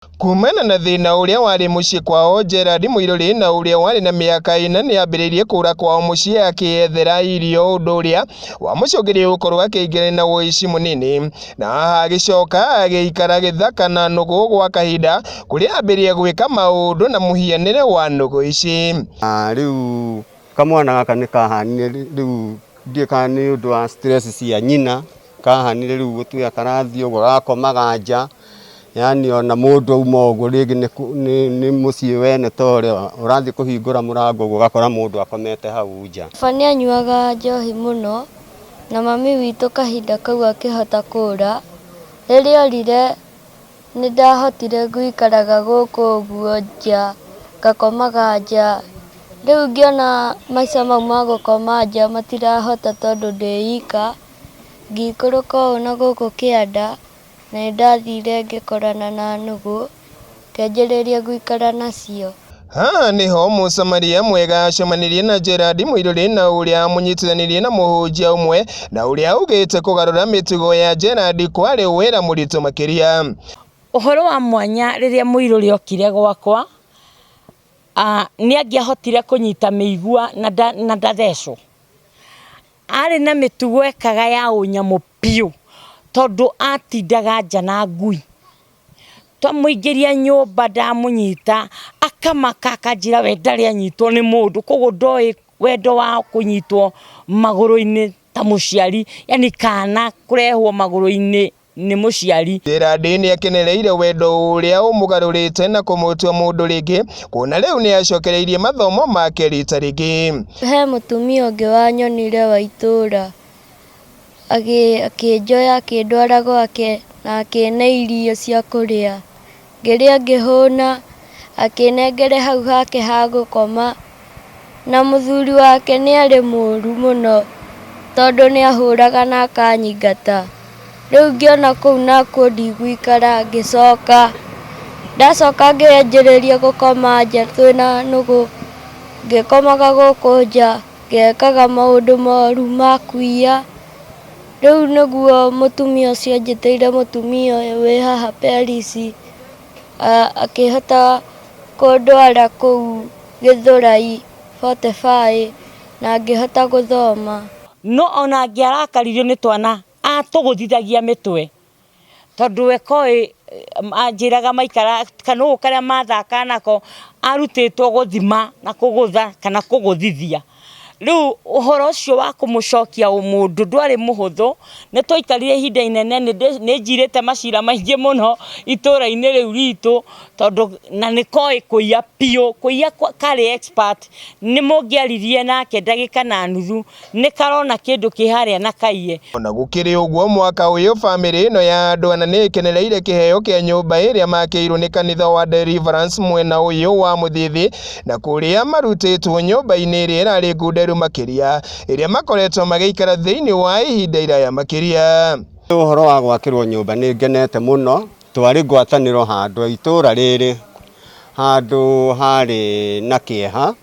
Kumana na thina uria wari mucii kwao, Gerard Muiruri na uria wari na miaka 4 ni ambiririe kura kwao mucii akiethera irio, undu uria wamucokerie gukorwo akiingirana na uici munini, na agicoka agiikara githaka na nugu gwa kahinda kuria ambirie gwika maundu na muhianire wa nugu ici. Riu kamwana gaka ni kahanire riu ndikani undu wa stress cia nyina, kahanire riu gutuya karathio gurakomaga nja, yani ona mundu auma uguo ringi ni mucii wene tore urathi kuhingura murango gugakora mundu akomete hau nja. Baba anyuaga njohi muno na mami witu kahinda kau akihota kura. Riria orire ni ndahotire guikaraga guku uguo nja, ngakomaga nja. Riu ngiona maica mau ma gukoma nja matirahota tondu ndi ika, ngikuruka u na guku kianda na ndathire ngikorana na nugu ngianjiriria guikara nacio. Haha niho mucamaria mwega acemanirie na Gerard Muiruri na uria munyitithanirie na muhunjia umwe na uria ugite kugarura mitugo ya Gerard kwari wira muritu makiria. Uhoro wa mwanya riria Muiruri okire gwakwa, ni angiahotire kunyita miigua na ndathecwo. Ari na mitugo ekaga ya unyamu piu tondu atindaga nja na ngui. Twamuingiria nyumba ndamunyita akamaka akanjira we ndari anyitwo ni mundu, koguo ndoi wendo wa kunyitwo maguru-ini ta muciari, yani kana kurehwo maguru-ini ni muciari. Gerard ni akenereire wendo uria umugarurite na kumutua mundu ringi, kuona riu ni acokereirie mathomo make rita ringi. He mutumia ungi wanyonire wa itura akinjoya akindwara gwake na akine irio cia kuria, ngiria ngihuna akinengere hau hake ha gukoma, na muthuri wake ni ari muru muno tondu ni ahuraga na akanyingata. Riu ngiona kuu nakuo ndigwikara, ngicoka ndacoka ngianjiriria gukoma nja twina nugu, ngikomaga guku nja ngekaga maundu moru ma kuiya. Riu niguo mutumia ucio anjiteire mutumia uyu wi haha Paris akihota kundwara kuu Githurai 45 na ngihota guthoma. No ona angiarakaririo ni twana atugutithagia mitwe tondu we koi anjiraga maikara kanu karia mathaka nako arutitwo guthima na kugutha kana kuguthithia. Riu uhoro ucio wa kumucokia umundu ndwari muhuthu, ni twaikarire ihinda inene, ni njirite macira maingi muno itura-ini riu ritu tondu na ni koi kuiya piu, kuiya kari expert. Ni mungiaririe nake ndagika na nuthu ni karona kindu kiharia na kaiye. Ona gukiri uguo mwaka uyu family ino ya andu ana ni ikenereire kiheo kia nyumba iria makiirwo ni kanitha wa Deliverance mwena uyu wa Muthithi, na kuria marutitwo nyumba-ini iria irari ngunderu makiria iria makoretwo magiikara thiini wa ihinda iraya makiria. Uhoro wa gwakirwo nyumba ni ngenete muno, twari ngwataniro handu itura riri handu hari na kieha,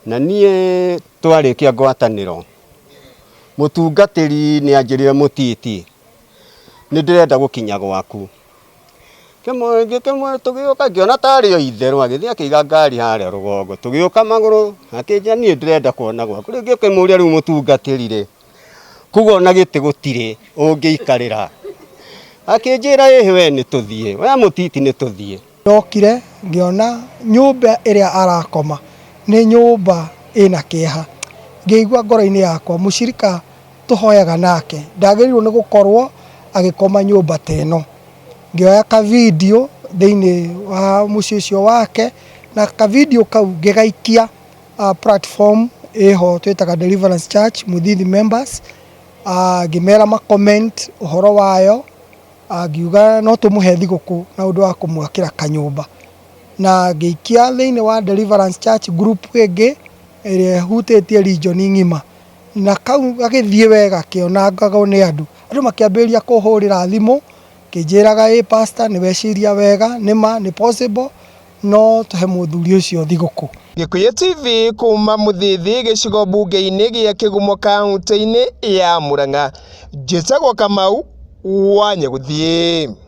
na nie twarikia ngwataniro mutungatiri ni anjirire Mutiti ni ndirenda gukinya gwaku. Kemwe tugioka ngiona tari o itheru agithia kiiga ngari haria rugongo, tugioka maguru akinja nie ndirenda kuona gwaku. Ringi kimuria riu mutungatirire kugo na giti gutire ungiikarira, akinjira ehe we ni tuthie we Mutiti ni tuthie. Ndokire ngiona nyumba iria arakoma ni nyumba ina kieha, ngeigua ngoro-ini yakwa mucirika tuhoyaga nake ndagirirwo ni gukorwo agikoma nyumba teno. Ngioya ka video thiini wa mucii ucio wake, na ka video kau ngigaikia platform iho twitaga Deliverance Church Muthithi members, ngimera ma comment uhoro wayo, ngiuga no tumuhe thiguku na undu wa kumwakira kanyumba, na ngiikia thiini wa Deliverance Church group ingi iria hutitie region ngima, na kau agithie wega kionangagwo ni andu makiambiria kuhurira thimu kinjiraga pastor ni weciria wega nima ni possible no tuhe muthuri ucio thiguku. Gikuyu TV kuma Muthithi gicigo bunge-ini gia Kigumo kaunti-ini ya Murang'a. Njitagwo Kamau wa Nyaguthie.